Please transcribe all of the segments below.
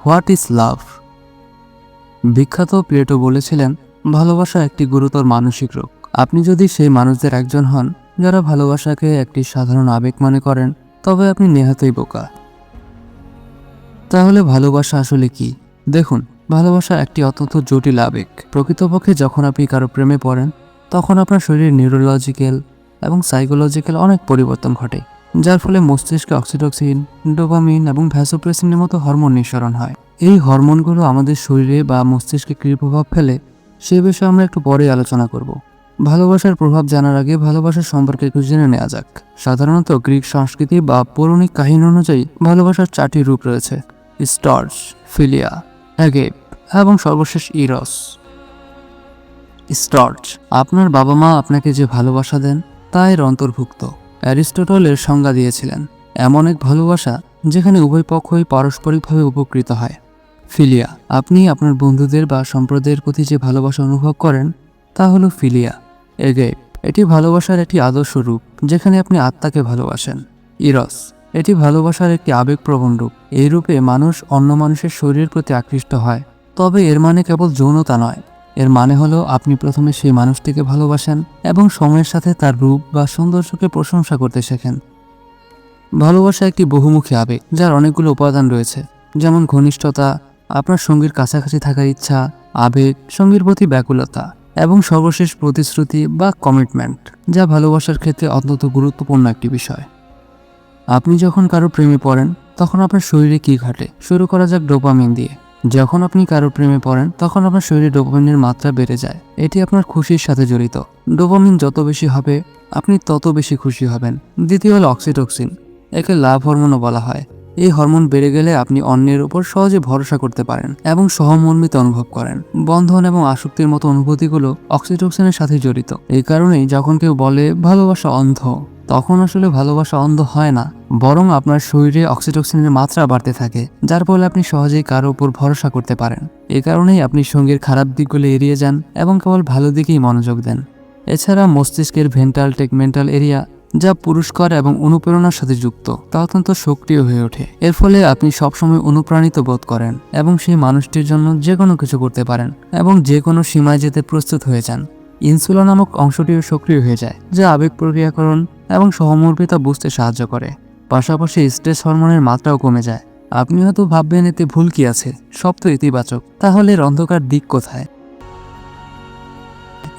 What is love? বিখ্যাত Plato বলেছিলেন, ভালোবাসা একটি গুরুতর মানসিক রোগ। আপনি যদি সেই মানুষদের একজন হন যারা ভালোবাসাকে একটি সাধারণ আবেগ মনে করেন, তবে আপনি নেহাতই বোকা। তাহলে ভালোবাসা আসলে কি? দেখুন, ভালোবাসা একটি অত্যন্ত জটিল আবেগ। প্রকৃতপক্ষে যখন আপনি কারো প্রেমে পড়েন, তখন আপনার শরীরে নিউরোলজিক্যাল এবং সাইকোলজিক্যাল অনেক পরিবর্তন ঘটে, যার ফলে মস্তিষ্কে অক্সিটোসিন, ডোপামিন এবং ভ্যাসোপ্রেসিনের মতো হরমোন নিঃসরণ হয়। এই হরমোনগুলো আমাদের শরীরে বা মস্তিষ্কে কী প্রভাব ফেলে, সে বিষয়ে আমরা একটু পরে আলোচনা করব। ভালোবাসার প্রভাব জানার আগে ভালোবাসার সম্পর্কে একটু জেনে নেওয়া যাক। সাধারণত গ্রিক সংস্কৃতি বা পৌরাণিক কাহিনী অনুযায়ী ভালোবাসার 4টি রূপ রয়েছে: স্টর্জ, ফিলিয়া, অ্যাগেপ এবং সর্বশেষ ইরস। স্টর্জ, আপনার বাবা মা আপনাকে যে ভালোবাসা দেন তা এর অন্তর্ভুক্ত। অ্যারিস্টটল এর সংজ্ঞা দিয়েছিলেন, এমন এক ভালোবাসা যেখানে উভয় পক্ষই পারস্পরিকভাবে উপকৃত হয়। ফিলিয়া, আপনি আপনার বন্ধুদের বা সম্প্রদায়ের প্রতি যে ভালোবাসা অনুভব করেন তা হলো ফিলিয়া। এগেপ, এটি ভালোবাসার একটি আদর্শ রূপ যেখানে আপনি আত্মাকে ভালোবাসেন। ইরস, এটি ভালোবাসার একটি আবেগপ্রবণ রূপ। এই রূপে মানুষ অন্য মানুষের শরীরের প্রতি আকৃষ্ট হয়। তবে এর মানে কেবল যৌনতা নয়, এর মানে হলো আপনি প্রথমে সেই মানুষটিকে ভালোবাসেন এবং সময়ের সাথে তার রূপ বা সৌন্দর্যকে প্রশংসা করতে শেখেন। ভালোবাসা একটি বহুমুখী আবেগ যার অনেকগুলো উপাদান রয়েছে, যেমন ঘনিষ্ঠতা, আপনার সঙ্গীর কাছাকাছি থাকার ইচ্ছা, আবেগ, সঙ্গীর প্রতি ব্যাকুলতা এবং সর্বশেষ প্রতিশ্রুতি বা কমিটমেন্ট, যা ভালোবাসার ক্ষেত্রে অত্যন্ত গুরুত্বপূর্ণ একটি বিষয়। আপনি যখন কারো প্রেমে পড়েন তখন আপনার শরীরে কি ঘটে? শুরু করা যাক ডোপামিন দিয়ে। যখন আপনি কারো প্রেমে পড়েন তখন আপনার শরীরে ডোপামিনের মাত্রা বেড়ে যায়। এটি আপনার খুশির সাথে জড়িত। ডোপামিন যত বেশি হবে আপনি তত বেশি খুশি হবেন। দ্বিতীয় হলো অক্সিটোসিন, একে লাভ হরমোনও বলা হয়। এই হরমোন বেড়ে গেলে আপনি অন্যের উপর সহজে ভরসা করতে পারেন এবং সহমর্মিত অনুভব করেন। বন্ধন এবং আসক্তির মতো অনুভূতিগুলো অক্সিটোসিনের সাথে জড়িত। এই কারণেই যখন কেউ বলে ভালোবাসা অন্ধ, তখন আসলে ভালোবাসা অন্ধ হয় না, বরং আপনার শরীরে অক্সিটোসিনের মাত্রা বাড়তে থাকে, যার ফলে আপনি সহজেই কারো উপর ভরসা করতে পারেন। এ কারণেই আপনি সঙ্গীর খারাপ দিকগুলো এড়িয়ে যান এবং কেবল ভালো দিকেই মনোযোগ দেন। এছাড়া মস্তিষ্কের ভেন্ট্রাল টেগমেন্টাল এরিয়া, যা পুরস্কার এবং অনুপ্রেরণার সাথে যুক্ত, তা অত্যন্ত সক্রিয় হয়ে ওঠে। এর ফলে আপনি সবসময় অনুপ্রাণিত বোধ করেন এবং সেই মানুষটির জন্য যে কোনো কিছু করতে পারেন এবং যে কোনো সীমায় যেতে প্রস্তুত হয়ে যান। ইনসুলা নামক অংশটিও সক্রিয় হয়ে যায়, যা আবেগ প্রক্রিয়াকরণ এবং সহমর্মিতা বুঝতে সাহায্য করে। পাশাপাশি স্ট্রেস হরমোনের মাত্রাও কমে যায়। আপনি হয়তো ভাববেন এতে ভুল কি আছে, সব তো ইতিবাচক। তাহলে এর অন্ধকার দিক কোথায়?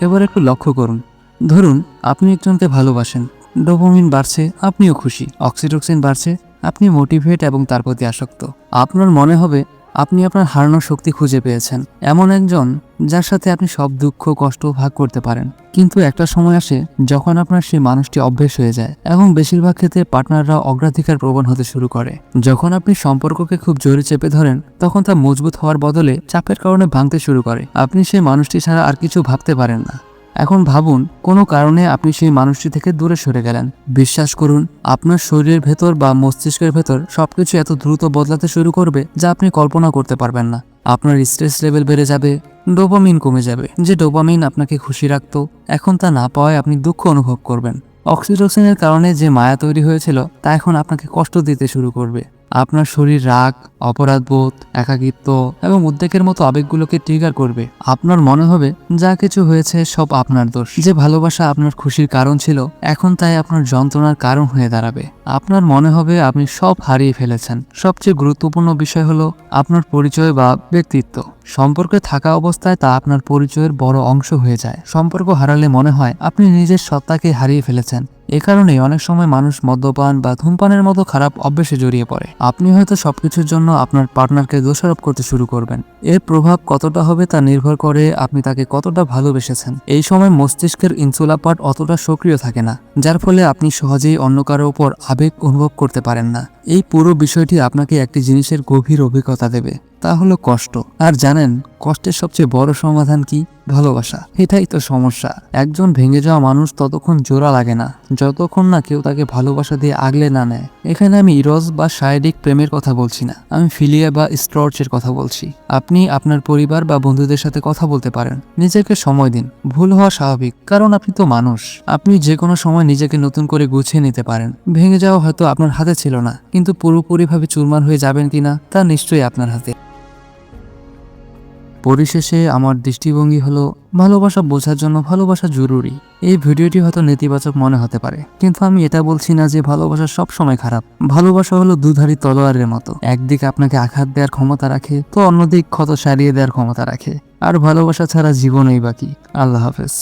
এবার একটু লক্ষ্য করুন। ধরুন আপনি একজনকে ভালোবাসেন, ডোপামিন বাড়ছে, আপনিও খুশি, অক্সিটোসিন বাড়ছে, আপনি মোটিভেট এবং তার প্রতি আসক্ত। আপনার মনে হবে আপনি আপনার হারানোর শক্তি খুঁজে পেয়েছেন, এমন একজন যার সাথে আপনি সব দুঃখ কষ্ট ভাগ করতে পারেন। কিন্তু একটা সময় আসে যখন আপনার সেই মানুষটি অভ্যেস হয়ে যায় এবং বেশিরভাগ ক্ষেত্রে পার্টনাররা অগ্রাধিকার প্রবণ হতে শুরু করে। যখন আপনি সম্পর্ককে খুব জোরে চেপে ধরেন, তখন তা মজবুত হওয়ার বদলে চাপের কারণে ভাঙতে শুরু করে। আপনি সেই মানুষটি ছাড়া আর কিছু ভাবতে পারেন না। এখন ভাবুন, কোনো কারণে আপনি সেই মানুষটি থেকে দূরে সরে গেলেন। বিশ্বাস করুন, আপনার শরীরের ভেতর বা মস্তিষ্কের ভেতর সবকিছু এত দ্রুত বদলাতে শুরু করবে যা আপনি কল্পনা করতে পারবেন না। আপনার স্ট্রেস লেভেল বেড়ে যাবে, ডোপামিন কমে যাবে। যে ডোপামিন আপনাকে খুশি রাখতো, এখন তা না পাওয়ায় আপনি দুঃখ অনুভব করবেন। অক্সিটোসিনের কারণে যে মায়া তৈরি হয়েছিল তা এখন আপনাকে কষ্ট দিতে শুরু করবে। আপনার শরীর রাগ, অপরাধবোধ, একাকিত্ব এবং উদ্বেগের মতো আবেগগুলোকে ট্রিগার করবে। আপনার মনে হবে যা কিছু হয়েছে সব আপনার দোষ। যে ভালোবাসা আপনার খুশির কারণ ছিল, এখন তাই আপনার যন্ত্রণার কারণ হয়ে দাঁড়াবে। আপনার মনে হবে আপনি সব হারিয়ে ফেলেছেন। সবচেয়ে গুরুত্বপূর্ণ বিষয় হলো আপনার পরিচয় বা ব্যক্তিত্ব। সম্পর্কে থাকা অবস্থায় তা আপনার পরিচয়ের বড় অংশ হয়ে যায়। সম্পর্ক হারালে মনে হয় আপনি নিজের সত্তাকে হারিয়ে ফেলেছেন। এ কারণেই অনেক সময় মানুষ মদ্যপান বা ধূমপানের মতো খারাপ অভ্যাসে জড়িয়ে পড়ে। আপনি হয়তো সবকিছুর জন্য আপনার পার্টনারকে দোষারোপ করতে শুরু করবেন। এর প্রভাব কতটা হবে তা নির্ভর করে আপনি তাকে কতটা ভালোবেসেছেন। এই সময় মস্তিষ্কের ইনসুলা পার্ট অতটা সক্রিয় থাকে না, যার ফলে আপনি সহজেই অন্য কারো উপর আবেগ অনুভব করতে পারেন না। এই পুরো বিষয়টি আপনাকে একটি জিনিসের গভীর অভিজ্ঞতা দেবে, তা হলো কষ্ট। আর জানেন কষ্টের সবচেয়ে বড় সমাধান কি? ভালোবাসা। এটাই তো সমস্যা। একজন ভেঙে যাওয়া মানুষ ততক্ষণ জোড়া লাগে না যতক্ষণ না কেউ তাকে ভালোবাসা দিয়ে আগলে না নেয়। এখানে আমি ইরস বা শারীরিক প্রেমের কথা বলছি না, আমি ফিলিয়া বা স্টর্চের কথা বলছি। আপনি আপনার পরিবার বা বন্ধুদের সাথে কথা বলতে পারেন। নিজেকে সময় দিন। ভুল হওয়া স্বাভাবিক, কারণ আপনি তো মানুষ। আপনি যে কোনো সময় নিজেকে নতুন করে গুছিয়ে নিতে পারেন। ভেঙে যাওয়া হয়তো আপনার হাতে ছিল না, কিন্তু পুরোপুরিভাবে চুরমার হয়ে যাবেন কিনা তা নিশ্চয়ই আপনার হাতে। পরিশেষে আমার দৃষ্টিভঙ্গি হলো ভালোবাসা বোঝার জন্য ভালোবাসা জরুরি। এই ভিডিওটি হয়তো নেতিবাচক মনে হতে পারে, কিন্তু আমি এটা বলছি না যে ভালোবাসা সব সময় খারাপ। ভালোবাসা হলো দুধারী তলোয়ারের মতো, একদিক আপনাকে আঘাত দেওয়ার ক্ষমতা রাখে তো অন্যদিক ক্ষত সারিয়ে দেওয়ার ক্ষমতা রাখে। আর ভালোবাসা ছাড়া জীবনই বাকি। আল্লাহ হাফেজ।